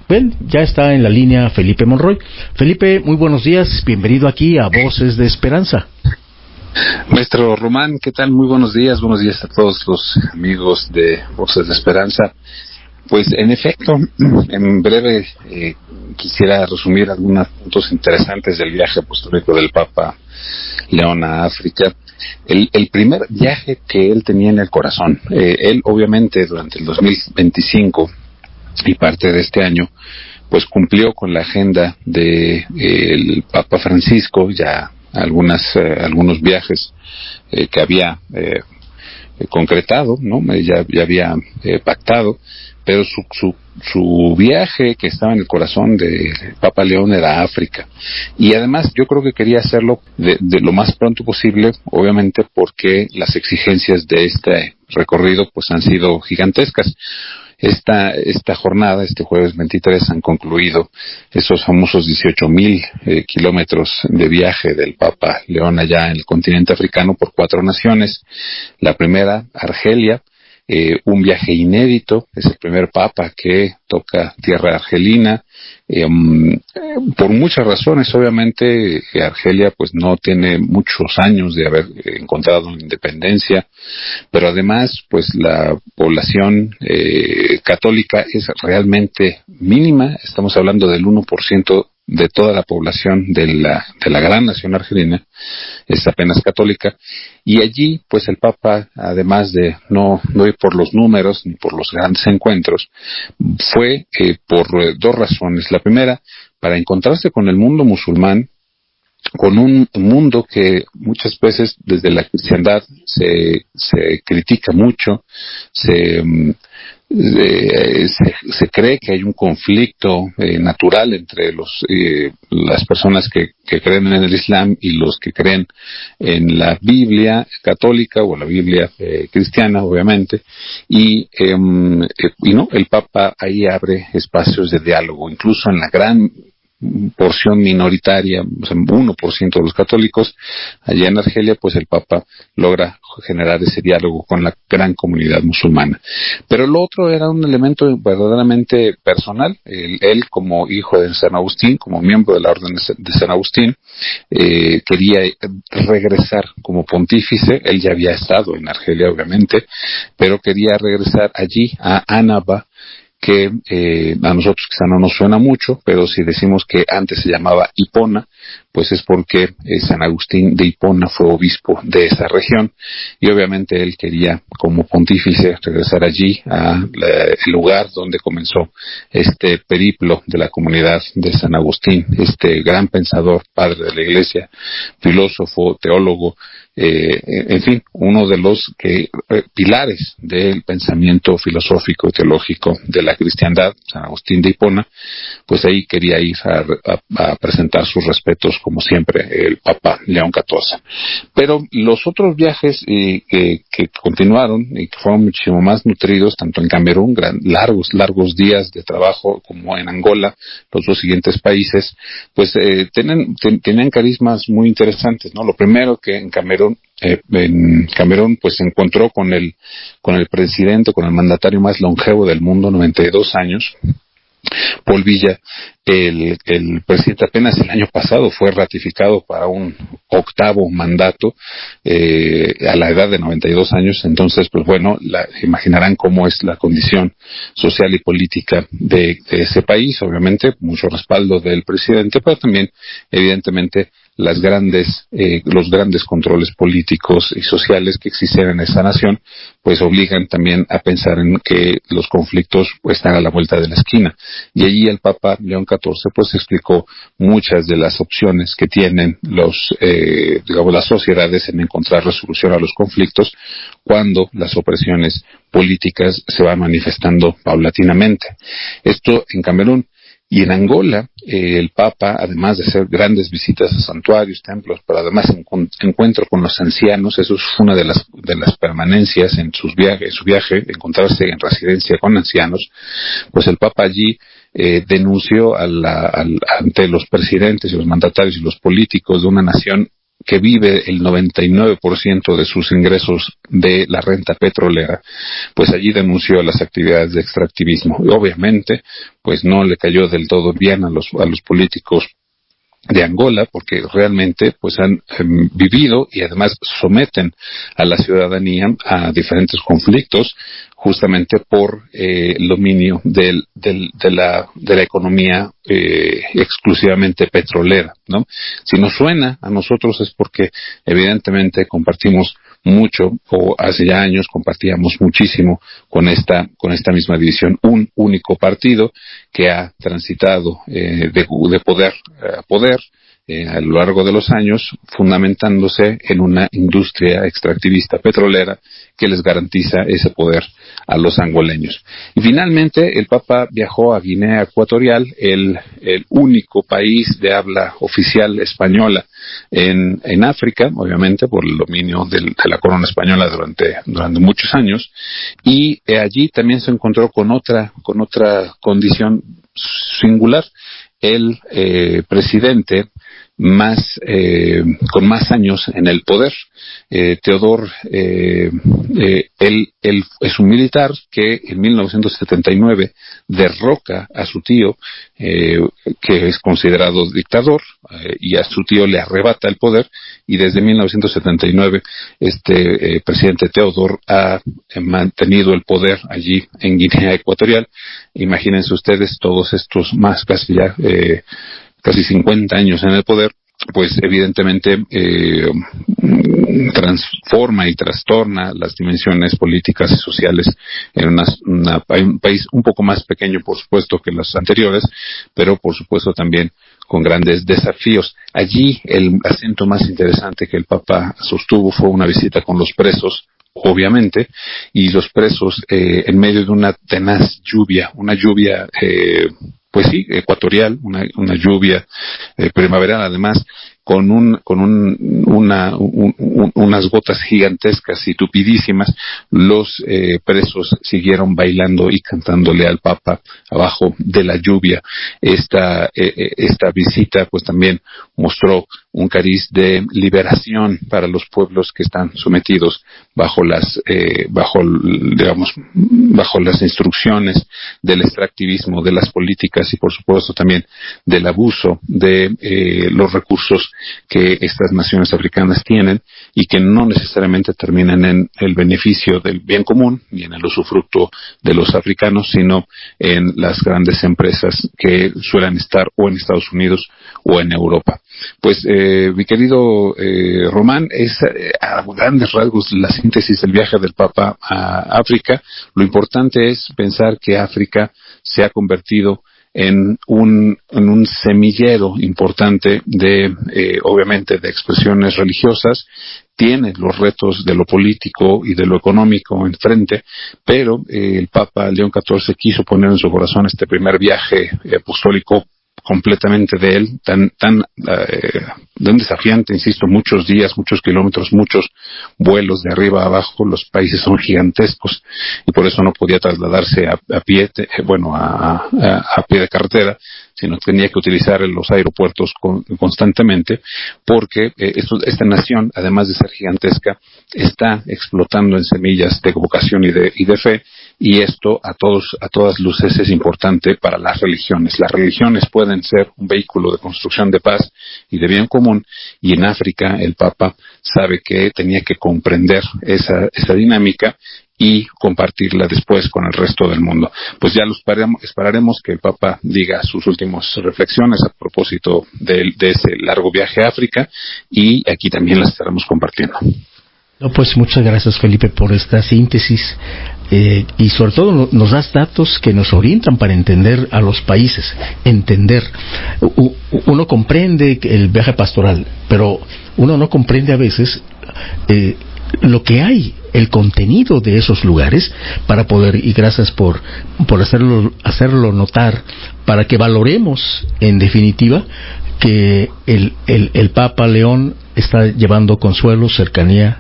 Bien, ya está en la línea Felipe Monroy. Felipe, muy buenos días, bienvenido aquí a Voces de Esperanza. Maestro Román, ¿qué tal? Muy buenos días a todos los amigos de Voces de Esperanza. Pues en efecto, en breve quisiera resumir algunos puntos interesantes del viaje apostólico del Papa León a África. El primer viaje que él tenía en el corazón, él obviamente durante el 2025 y parte de este año, pues cumplió con la agenda de el Papa Francisco, ya algunos viajes que había concretado, ¿no? Ya había pactado, pero su viaje que estaba en el corazón del Papa León era África. Y además yo creo que quería hacerlo de lo más pronto posible, obviamente porque las exigencias de este recorrido pues han sido gigantescas. Esta jornada, este jueves 23, han concluido esos famosos 18,000 kilómetros de viaje del Papa León allá en el continente africano por 4 naciones. La primera, Argelia, un viaje inédito, es el primer papa que toca tierra argelina, por muchas razones. Obviamente Argelia pues no tiene muchos años de haber encontrado la independencia, pero además pues la población católica es realmente mínima. Estamos hablando del 1% de toda la población de la gran nación argelina es apenas católica, y allí pues el Papa, además de no ir por los números ni por los grandes encuentros, fue por 2 razones. La primera, para encontrarse con el mundo musulmán, con un mundo que muchas veces desde la cristiandad se critica mucho, se cree que hay un conflicto natural entre las personas que creen en el Islam y los que creen en la Biblia católica o la Biblia cristiana, obviamente, y no, el Papa ahí abre espacios de diálogo, incluso en la gran porción minoritaria, o sea, 1% de los católicos allá en Argelia, pues el Papa logra generar ese diálogo con la gran comunidad musulmana. Pero lo otro era un elemento verdaderamente personal. Él como hijo de San Agustín, como miembro de la Orden de San Agustín, quería regresar como pontífice. Él ya había estado en Argelia, obviamente, pero quería regresar allí a Annaba, que a nosotros quizá no nos suena mucho, pero si decimos que antes se llamaba Hipona, pues es porque San Agustín de Hipona fue obispo de esa región, y obviamente él quería como pontífice regresar allí al lugar donde comenzó este periplo de la comunidad de San Agustín, este gran pensador, padre de la Iglesia, filósofo, teólogo, en fin, uno de los pilares del pensamiento filosófico y teológico de la cristiandad, San Agustín de Hipona. Pues ahí quería ir a presentar sus respetos, como siempre, el Papa León XIV. Pero los otros viajes que continuaron y que fueron muchísimo más nutridos, tanto en Camerún, largos días de trabajo, como en Angola, los 2 siguientes países, pues tenían carismas muy interesantes, ¿no? Lo primero, que en Camerún pues se encontró con el presidente, con el mandatario más longevo del mundo, 92 años, Paul Biya. El presidente apenas el año pasado fue ratificado para un 8º mandato a la edad de 92 años. Entonces, pues bueno, imaginarán cómo es la condición social y política de ese país. Obviamente, mucho respaldo del presidente, pero también, evidentemente, los grandes controles políticos y sociales que existen en esa nación, pues obligan también a pensar en que los conflictos pues, están a la vuelta de la esquina. Y allí el Papa León XIV pues explicó muchas de las opciones que tienen las sociedades en encontrar resolución a los conflictos cuando las opresiones políticas se van manifestando paulatinamente. Esto en Camerún. Y en Angola, el Papa, además de hacer grandes visitas a santuarios, templos, pero además encuentro con los ancianos, eso fue una de las permanencias en su viaje, encontrarse en residencia con ancianos, pues el Papa allí denunció ante los presidentes y los mandatarios y los políticos de una nación que vive el 99% de sus ingresos de la renta petrolera, pues allí denunció las actividades de extractivismo. Y obviamente, pues no le cayó del todo bien a los políticos de Angola, porque realmente pues han vivido y además someten a la ciudadanía a diferentes conflictos justamente por el dominio de la economía exclusivamente petrolera, ¿no? Si nos suena a nosotros es porque evidentemente compartimos mucho, o hace ya años compartíamos muchísimo con esta misma división, un único partido que ha transitado de poder a poder a lo largo de los años, fundamentándose en una industria extractivista petrolera que les garantiza ese poder a los angoleños. Y finalmente el Papa viajó a Guinea Ecuatorial, el único país de habla oficial española en África, obviamente por el dominio de la corona española durante muchos años, y allí también se encontró con otra condición singular. El presidente con más años en el poder, Teodor, él es un militar que en 1979 derroca a su tío, que es considerado dictador, y a su tío le arrebata el poder, y desde 1979 presidente Teodor ha mantenido el poder allí en Guinea Ecuatorial. Imagínense ustedes todos estos más casi 50 años en el poder, pues evidentemente transforma y trastorna las dimensiones políticas y sociales en un país un poco más pequeño, por supuesto, que los anteriores, pero por supuesto también con grandes desafíos. Allí el acento más interesante que el Papa sostuvo fue una visita con los presos, obviamente, y los presos en medio de una tenaz lluvia, pues sí, ecuatorial, una lluvia primaveral, además, con unas gotas gigantescas y tupidísimas. Los presos siguieron bailando y cantándole al Papa abajo de la lluvia. Esta visita pues también mostró un cariz de liberación para los pueblos que están sometidos bajo las instrucciones del extractivismo, de las políticas y por supuesto también del abuso de los recursos que estas naciones africanas tienen y que no necesariamente terminan en el beneficio del bien común ni en el usufructo de los africanos, sino en las grandes empresas que suelen estar o en Estados Unidos o en Europa. Pues mi querido Román, es a grandes rasgos la síntesis del viaje del Papa a África. Lo importante es pensar que África se ha convertido en un semillero importante obviamente de expresiones religiosas. Tiene los retos de lo político y de lo económico enfrente, pero el Papa León XIV quiso poner en su corazón este primer viaje apostólico completamente de él, tan desafiante, insisto, muchos días, muchos kilómetros, muchos vuelos de arriba a abajo. Los países son gigantescos y por eso no podía trasladarse a pie, a pie de carretera, sino tenía que utilizar los aeropuertos constantemente, porque esta nación, además de ser gigantesca, está explotando en semillas de vocación y de fe, y esto a todas luces es importante para las religiones. Las religiones pueden ser un vehículo de construcción de paz y de bien común, y en África el Papa sabe que tenía que comprender esa dinámica y compartirla después con el resto del mundo. Pues ya esperaremos que el Papa diga sus últimas reflexiones a propósito de ese largo viaje a África, y aquí también las estaremos compartiendo. No, pues muchas gracias, Felipe, por esta síntesis y sobre todo nos das datos que nos orientan para entender a los países. Uno comprende el viaje pastoral, pero uno no comprende a veces lo que hay, el contenido de esos lugares, para poder, y gracias por hacerlo notar, para que valoremos en definitiva que el Papa León está llevando consuelo, cercanía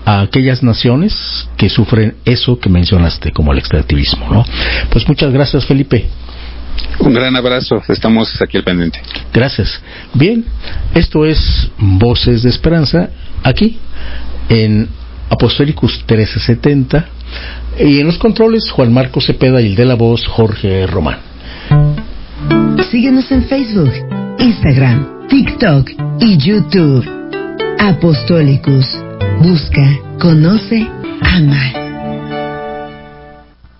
a aquellas naciones que sufren eso que mencionaste como el extractivismo, ¿no? Pues muchas gracias, Felipe. Un gran abrazo, estamos aquí al pendiente. Gracias. Bien, esto es Voces de Esperanza, aquí en Apostolicus 1370, y en los controles Juan Marcos Cepeda, y el de la voz Jorge Román. Síguenos en Facebook, Instagram, TikTok y YouTube. Apostolicus. Busca, conoce, ama.